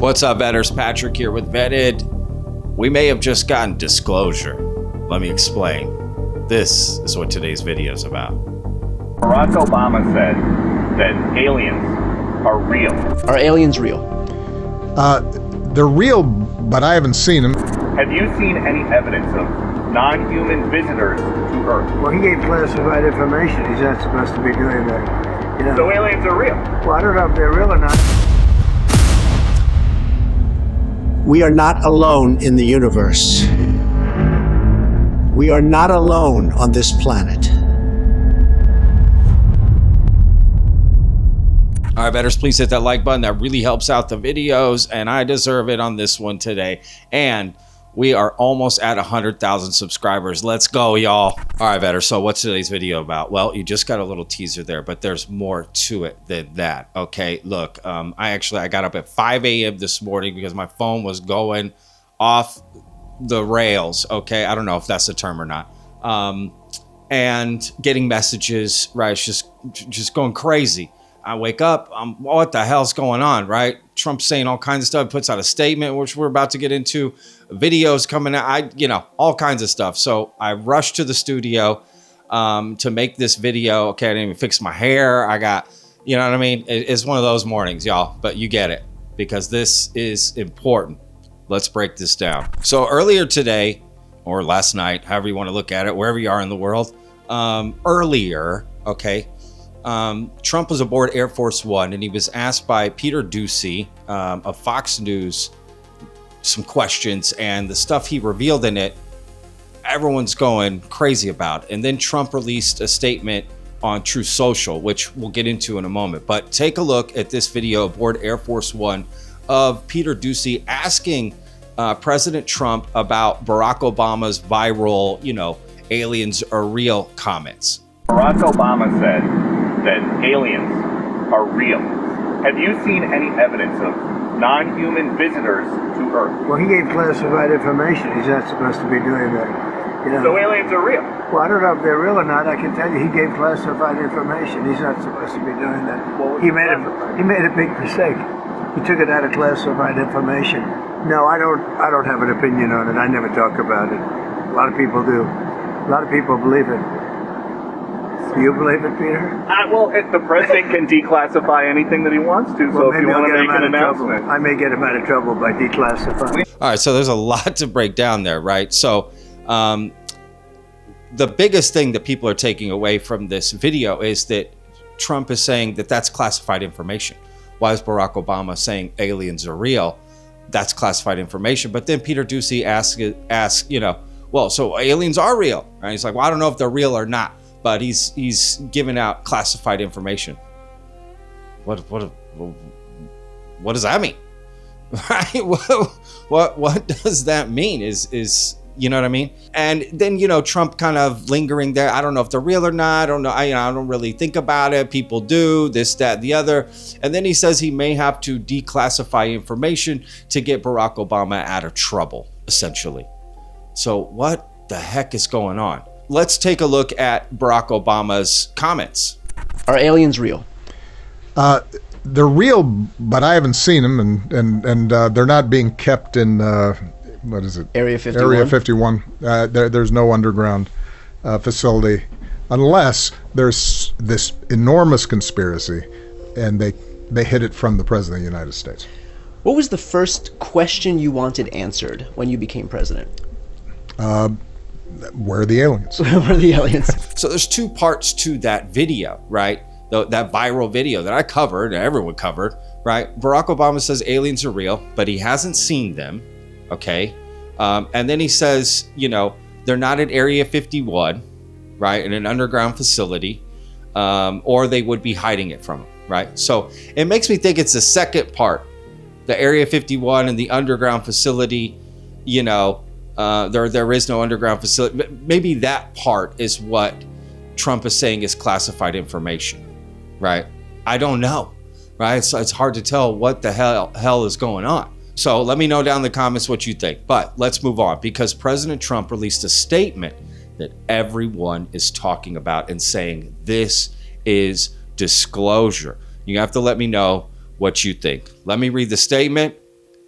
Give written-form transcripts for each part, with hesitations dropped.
What's up, Vetters? Patrick here with Vetted. We may have just gotten disclosure. Let me explain. This is what today's video is about. Barack Obama said that aliens are real. Are aliens real? They're real, but I haven't seen them. Have you seen any evidence of non-human visitors to Earth? Well, he gave classified information. He's not supposed to be doing that. You know? So aliens are real? Well, I don't know if they're real or not. We are not alone in the universe. We are not alone on this planet. All right, Vetters, please hit that like button. That really helps out the videos, and I deserve it on this one today. And we are almost at 100,000 subscribers. Let's go, y'all. All right, Vetters, so what's today's video about? Well, you just got a little teaser there, but there's more to it than that, okay? Look, I got up at 5 a.m. this morning because my phone was going off the rails, okay? I don't know if that's the term or not. And getting messages, right? It's just going crazy. I wake up, what the hell's going on, right? Trump's saying all kinds of stuff, puts out a statement, which we're about to get into, videos coming out, all kinds of stuff. So I rushed to the studio to make this video. Okay, I didn't even fix my hair. I got, you know what I mean? It's one of those mornings, y'all, but you get it because this is important. Let's break this down. So earlier today, or last night, however you want to look at it, wherever you are in the world, earlier, okay, Trump was aboard Air Force One, and he was asked by Peter Doocy of Fox News some questions, and the stuff he revealed in it, everyone's going crazy about. And then Trump released a statement on Truth Social, which we'll get into in a moment. But take a look at this video aboard Air Force One of Peter Doocy asking President Trump about Barack Obama's viral, aliens are real comments. Barack Obama said that aliens are real. Have you seen any evidence of non-human visitors to Earth? Well, he gave classified information. He's not supposed to be doing that. So aliens are real? Well, I don't know if they're real or not. I can tell you he gave classified information. He's not supposed to be doing that. He made a big mistake. He took it out of classified information. No, I don't have an opinion on it. I never talk about it. A lot of people do. A lot of people believe it. Do you believe it, Peter? Well, the president can declassify anything that he wants to, so if you want to make an announcement. I may get him out of trouble by declassifying. All right, so there's a lot to break down there, right? So the biggest thing that people are taking away from this video is that Trump is saying that that's classified information. Why is Barack Obama saying aliens are real? That's classified information. But then Peter Doocy asks, well, so aliens are real, right? He's like, well, I don't know if they're real or not. But he's giving out classified information. What does that mean? Right? What does that mean? Is you know what I mean? And then Trump kind of lingering there. I don't know if they're real or not. I don't know. I don't really think about it. People do this, that, the other. And then he says he may have to declassify information to get Barack Obama out of trouble, essentially. So what the heck is going on? Let's take a look at Barack Obama's comments. Are aliens real? They're real, but I haven't seen them, and they're not being kept in what is it? Area 51. Area 51. There's no underground facility unless there's this enormous conspiracy, and they hid it from the President of the United States. What was the first question you wanted answered when you became president? Where are the aliens? Where are the aliens? So there's two parts to that video, right? That viral video that I covered, everyone covered, right? Barack Obama says aliens are real, but he hasn't seen them, okay? And then he says, they're not at Area 51, right? In an underground facility, or they would be hiding it from him, right? So it makes me think it's the second part, the Area 51 and the underground facility, there is no underground facility. Maybe that part is what Trump is saying is classified information, right? I don't know, right? It's hard to tell what the hell is going on. So let me know down in the comments what you think. But let's move on, because President Trump released a statement that everyone is talking about and saying this is disclosure. You have to let me know what you think. Let me read the statement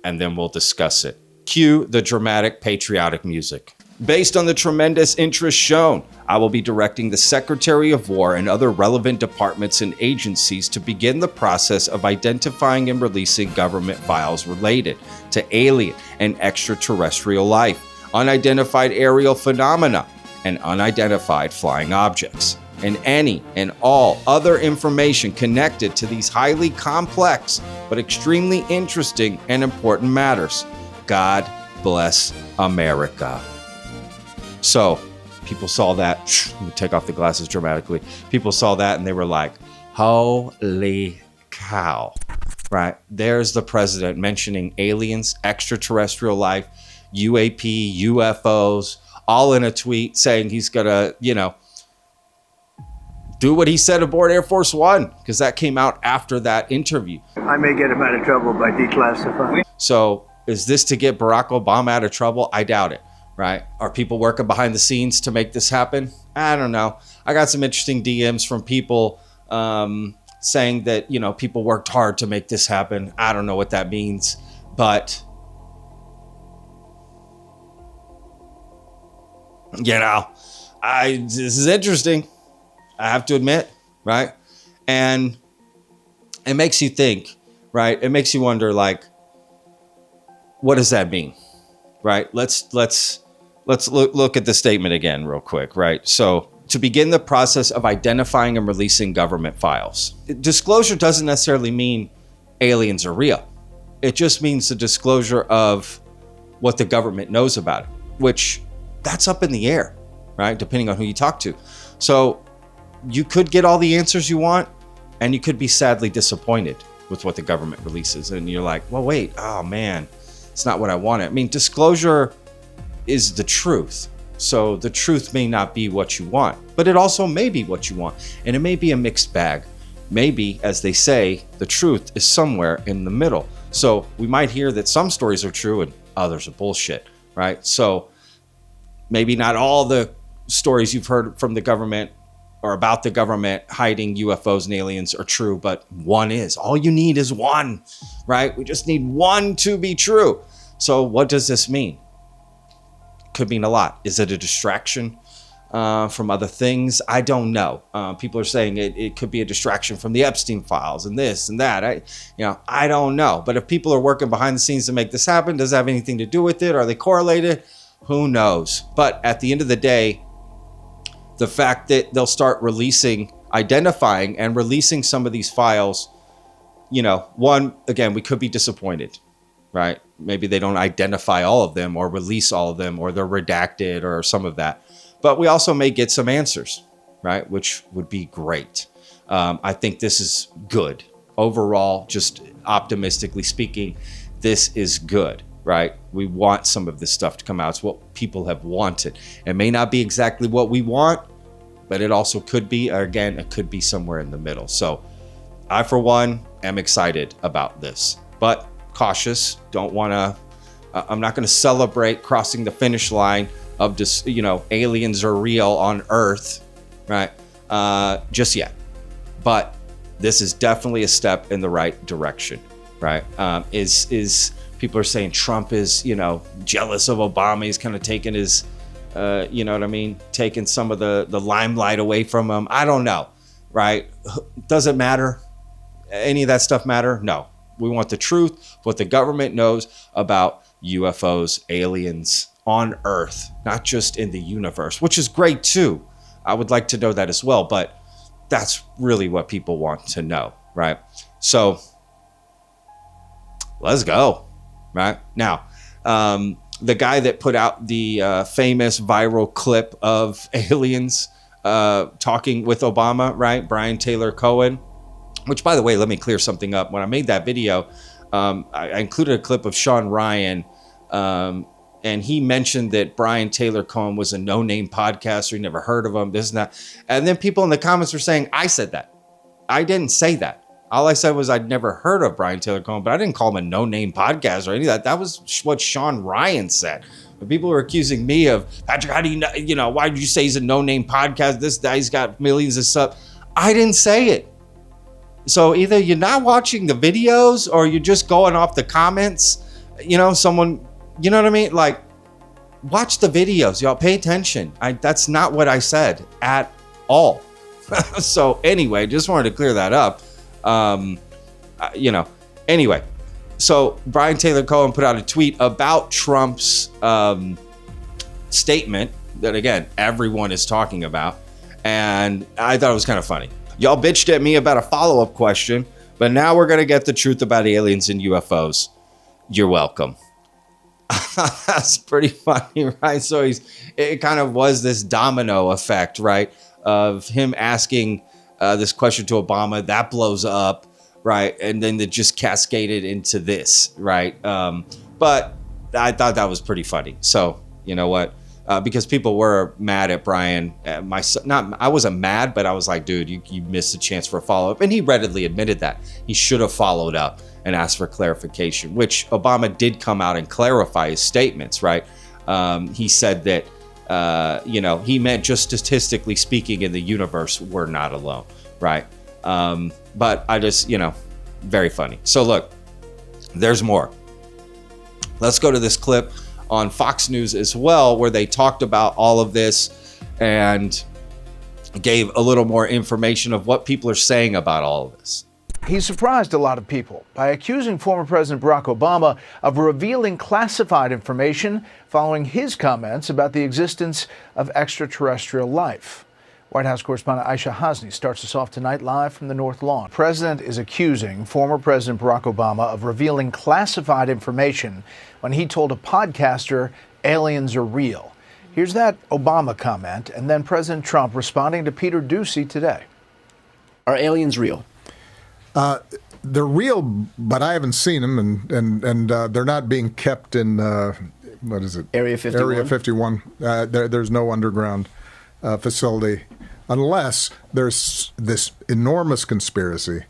and then we'll discuss it. Cue the dramatic patriotic music. Based on the tremendous interest shown, I will be directing the Secretary of War and other relevant departments and agencies to begin the process of identifying and releasing government files related to alien and extraterrestrial life, unidentified aerial phenomena, and unidentified flying objects, and any and all other information connected to these highly complex but extremely interesting and important matters. God bless America. So people saw that. Let me take off the glasses dramatically. People saw that and they were like, holy cow, right? There's the president mentioning aliens, extraterrestrial life, UAP, UFOs, all in a tweet saying he's going to, do what he said aboard Air Force One, because that came out after that interview. I may get him out of trouble by declassifying. So is this to get Barack Obama out of trouble? I doubt it. Right? Are people working behind the scenes to make this happen? I don't know. I got some interesting DMs from people saying that, people worked hard to make this happen. I don't know what that means, but this is interesting. I have to admit, right? And it makes you think, right? It makes you wonder, like, what does that mean? Right? Let's look at the statement again real quick, right? So, to begin the process of identifying and releasing government files. Disclosure doesn't necessarily mean aliens are real. It just means the disclosure of what the government knows about it, which that's up in the air, right? Depending on who you talk to. So, you could get all the answers you want, and you could be sadly disappointed with what the government releases. And you're like, well, wait, oh man, it's not what I wanted. I mean, disclosure is the truth. So the truth may not be what you want, but it also may be what you want. And it may be a mixed bag. Maybe, as they say, the truth is somewhere in the middle. So we might hear that some stories are true and others are bullshit, right? So maybe not all the stories you've heard from the government or about the government hiding UFOs and aliens are true, but one is. All you need is one, right? We just need one to be true. So what does this mean? Could mean a lot. Is it a distraction from other things? I don't know. People are saying it could be a distraction from the Epstein files and this and that. I don't know. But if people are working behind the scenes to make this happen, does it have anything to do with it? Are they correlated? Who knows? But at the end of the day, the fact that they'll start identifying and releasing some of these files, one, again, we could be disappointed, right? Maybe they don't identify all of them or release all of them, or they're redacted or some of that. But we also may get some answers, right? Which would be great. I think this is good. Overall, just optimistically speaking, this is good, right? We want some of this stuff to come out. It's what people have wanted. It may not be exactly what we want, but it also could be, again, it could be somewhere in the middle. So I, for one, am excited about this, but cautious. I'm not going to celebrate crossing the finish line of just, aliens are real on Earth, right? Just yet. But this is definitely a step in the right direction, right? Is people are saying Trump is, jealous of Obama. He's kind of taking his, taking some of the limelight away from him. I don't know, right? Does it matter? Any of that stuff matter? No. We want the truth, what the government knows about UFOs, aliens on Earth, not just in the universe, which is great too. I would like to know that as well, but that's really what people want to know, right? So let's go, right? Now, the guy that put out the famous viral clip of aliens talking with Obama, right? Brian Taylor Cohen. Which, by the way, let me clear something up. When I made that video, I included a clip of Sean Ryan, and he mentioned that Brian Taylor Cohen was a no-name podcaster. He never heard of him, this and that. And then people in the comments were saying, I said that. I didn't say that. All I said was I'd never heard of Brian Taylor Cohen, but I didn't call him a no-name podcaster or any of that. That was what Sean Ryan said. But people were accusing me of, Patrick, how do you know, why did you say he's a no-name podcast? This guy's got millions of subs. I didn't say it. So either you're not watching the videos or you're just going off the comments, someone, you know what I mean? Like, watch the videos, y'all. Pay attention. That's not what I said at all. So anyway, just wanted to clear that up. Anyway, so Brian Taylor Cohen put out a tweet about Trump's statement that, again, everyone is talking about. And I thought it was kind of funny. Y'all bitched at me about a follow-up question, but now we're going to get the truth about aliens and UFOs. You're welcome. That's pretty funny, right? So it kind of was this domino effect, right? Of him asking this question to Obama, that blows up, right? And then it just cascaded into this, right? But I thought that was pretty funny. So you know what? Because people were mad at Brian. I wasn't mad, but I was like, dude, you missed a chance for a follow-up. And he readily admitted that. He should have followed up and asked for clarification, which Obama did come out and clarify his statements, right? He said that, he meant just statistically speaking in the universe, we're not alone, right? But I just, very funny. So look, there's more. Let's go to this clip on Fox News as well, where they talked about all of this and gave a little more information of what people are saying about all of this. He surprised a lot of people by accusing former President Barack Obama of revealing classified information following his comments about the existence of extraterrestrial life. White House correspondent Aisha Hasni starts us off tonight live from the North Lawn. The president is accusing former President Barack Obama of revealing classified information when he told a podcaster aliens are real. Here's that Obama comment, and then President Trump responding to Peter Doocy today. Are aliens real? They're real, but I haven't seen them, and they're not being kept in what is it? Area 51. Area 51. There's no underground facility, unless there's this enormous conspiracy,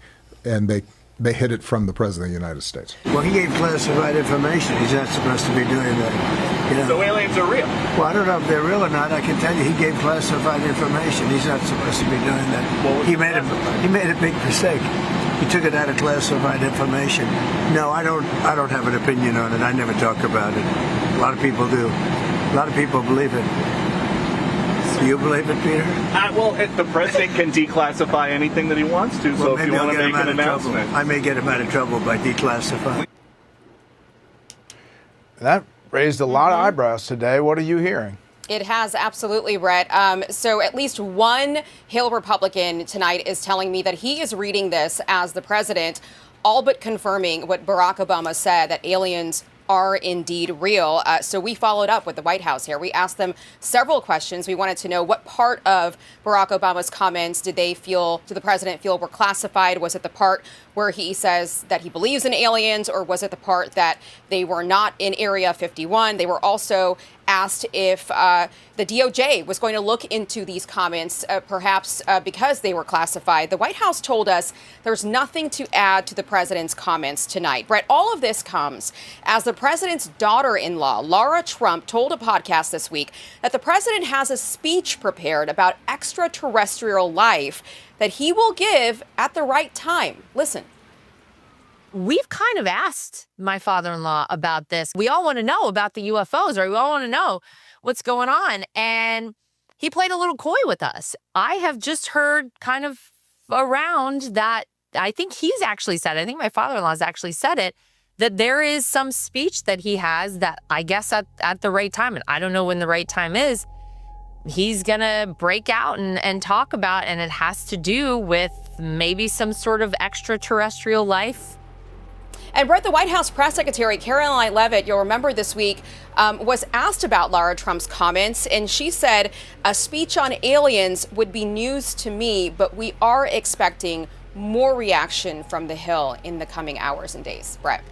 and they hid it from the President of the United States. Well, he gave classified information. He's not supposed to be doing that. So aliens are real? Well, I don't know if they're real or not. I can tell you he gave classified information. He's not supposed to be doing that. He made a big mistake. He took it out of classified information. No, I don't have an opinion on it. I never talk about it. A lot of people do. A lot of people believe it. Do you believe it, Peter? The president can declassify anything that he wants to, so if you want to make an announcement. I may get him out of trouble by declassifying. That raised a lot of eyebrows today. What are you hearing? It has, absolutely, Brett. So at least one Hill Republican tonight is telling me that he is reading this as the president, all but confirming what Barack Obama said, that aliens are indeed real. So we followed up with the White House here. We asked them several questions. We wanted to know what part of Barack Obama's comments did the president feel were classified? Was it the part where he says that he believes in aliens, or was it the part that they were not in Area 51? They were also asked if the DOJ was going to look into these comments, perhaps because they were classified. The White House told us there's nothing to add to the president's comments tonight. Brett, all of this comes as the president's daughter-in-law, Laura Trump, told a podcast this week that the president has a speech prepared about extraterrestrial life that he will give at the right time. Listen. We've kind of asked my father-in-law about this. We all want to know about the UFOs, or we all want to know what's going on. And he played a little coy with us. I have just heard kind of around that I think he's actually said, I think my father-in-law's actually said it, that there is some speech that he has that I guess at the right time, and I don't know when the right time is, he's going to break out and talk about, and it has to do with maybe some sort of extraterrestrial life. And Brett, the White House press secretary, Caroline Leavitt, you'll remember this week, was asked about Laura Trump's comments, and she said, a speech on aliens would be news to me, but we are expecting more reaction from the Hill in the coming hours and days. Brett.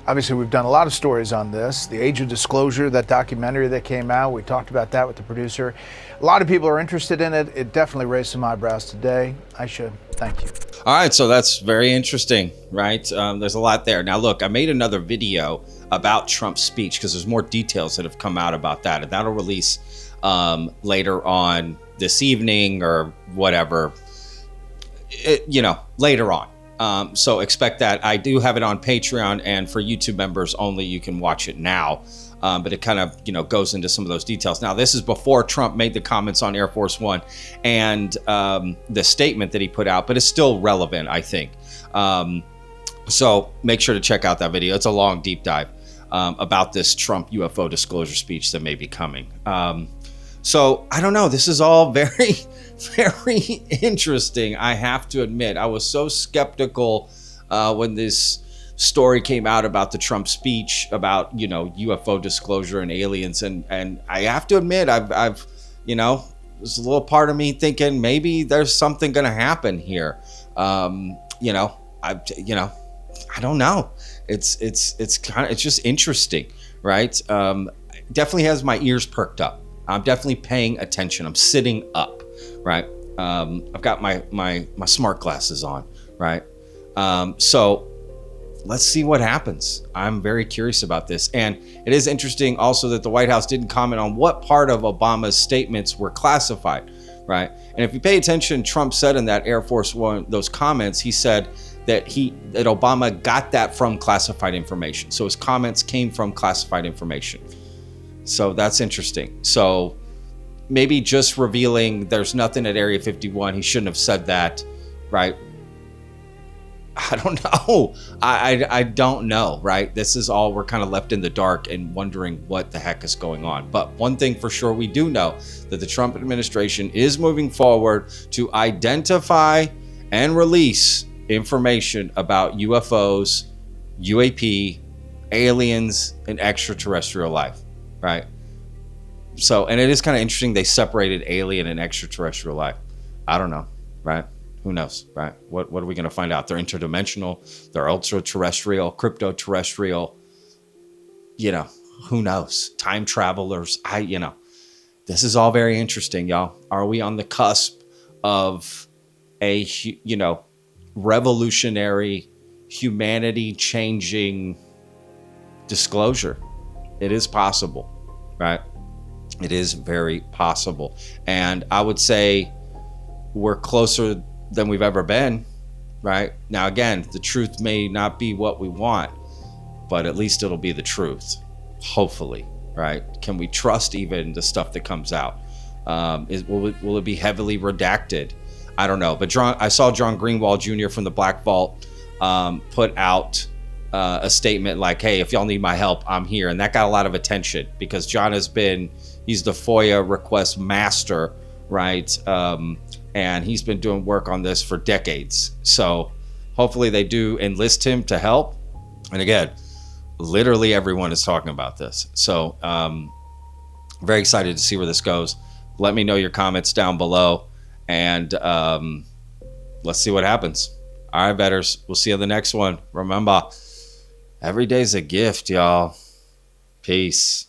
Obviously, we've done a lot of stories on this. The Age of Disclosure, that documentary that came out, we talked about that with the producer. A lot of people are interested in it. It definitely raised some eyebrows today. Aisha, thank you. All right, so that's very interesting, right? There's a lot there. Now, look, I made another video about Trump's speech because there's more details that have come out about that, and that'll release later on this evening or whatever, later on. So expect that. I do have it on Patreon, and for YouTube members only, you can watch it now. But it kind of, goes into some of those details. Now, this is before Trump made the comments on Air Force One and the statement that he put out, but it's still relevant, I think. So make sure to check out that video. It's a long, deep dive about this Trump UFO disclosure speech that may be coming. So I don't know. This is all very, very interesting. I have to admit, I was so skeptical when this story came out about the Trump speech about, UFO disclosure and aliens. And I have to admit, I've there's a little part of me thinking maybe there's something going to happen here. I don't know. It's just interesting, right? Definitely has my ears perked up. I'm definitely paying attention. I'm sitting up, right? I've got my smart glasses on, right? So let's see what happens. I'm very curious about this. And it is interesting also that the White House didn't comment on what part of Obama's statements were classified, right? And if you pay attention, Trump said in that Air Force One, those comments, he said that Obama got that from classified information. So his comments came from classified information. So that's interesting. So maybe just revealing there's nothing at Area 51, he shouldn't have said that, right? I don't know. I don't know, right? This is all, we're kind of left in the dark and wondering what the heck is going on. But one thing for sure, we do know that the Trump administration is moving forward to identify and release information about UFOs, UAP, aliens, and extraterrestrial life, right? So, and it is kind of interesting they separated alien and extraterrestrial life. I don't know, right? Who knows, right? What are we going to find out? They're interdimensional, they're ultra-terrestrial, crypto-terrestrial, who knows? Time travelers, this is all very interesting, y'all. Are we on the cusp of a, revolutionary, humanity-changing disclosure? It is possible, right? It is very possible. And I would say we're closer than we've ever been, right? Now, again, the truth may not be what we want, but at least it'll be the truth, hopefully, right? Can we trust even the stuff that comes out? Will it be heavily redacted? I don't know. But I saw John Greenwald Jr. from the Black Vault put out a statement like, hey, if y'all need my help, I'm here. And that got a lot of attention because John he's the FOIA request master, right? And he's been doing work on this for decades. So hopefully they do enlist him to help. And again, literally everyone is talking about this. So very excited to see where this goes. Let me know your comments down below. And let's see what happens. All right, betters. We'll see you in the next one. Remember, every day's a gift, y'all. Peace.